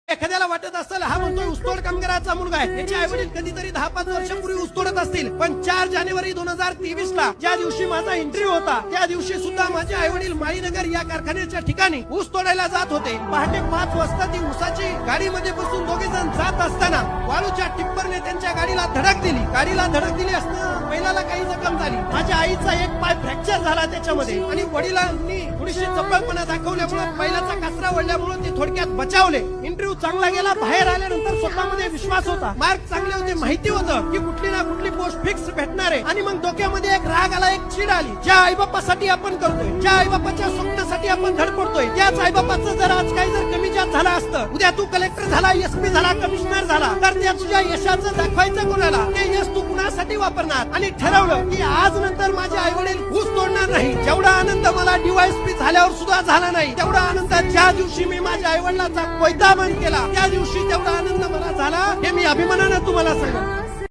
एखाद्याला वाटत असेल हा म्हणतोय ऊसतोड कामगाराचा मुलगा आहे, याचे आई वडील कधीतरी 10-5 वर्षांपूर्वी ऊसतोडत असतील. पण 4 जानेवारी 2023 ला ज्या दिवशी माझा इंटरव्ह्यू होता त्या दिवशी सुद्धा माझे आई वडील माळीनगर या कारखान्याच्या ठिकाणी ऊस तोडायला जात होते. पहाटे 5 वाजता ती ऊसाची गाडीमध्ये बसून दोघे जण जात असताना वाळूच्या टिप्परने त्यांच्या गाडीला धडक दिली. गाडीला धडक दिली असताना बैलाला काही जखम झाली. माझ्या आईचा एक पाय फ्रॅक्चर झाला त्याच्यामध्ये आणि वडिलांनी थोडीशी चपळपणा दाखवल्यामुळे बैलाचा कासरा वळल्यामुळे ते थोडक्यात बचावले. इंटरव्ह्यू चांगला गेला. बाहेर आल्यानंतर स्वतःमध्ये विश्वास होता, मार्क चांगले होते, माहिती होतं की कुठली ना कुठली पोस्ट फिक्स भेटणार आहे. आणि मग डोक्यामध्ये एक राग आला, एक चीड आली. ज्या आईबापासाठी आपण करतोय, ज्या आईबापाच्या स्वप्नासाठी आपण धडपडतोय, त्याच आईबापाचं जर आज काही जर कमी जास्त झालं असतं, उद्या तू कलेक्टर झाला, एसपी झाला, कमिशनर झाला, तर त्या तुझ्या यशाचं दाखवायचं कोणाला, ते यश तू कुणासाठी वापरणार. आणि ठरवलं की आज नंतर माझे आई वडील ऊस तोडणार नाही. जेवढा आनंद मला डीवायएसपी झाल्यावर सुद्धा झाला नाही, तेवढा आनंद ज्या दिवशी मी माझ्या आई वडिलांचा कोयता बंद केला त्या दिवशी तेवढा आनंद मला झाला. हे मी अभिमानानं तुम्हाला सांगतो.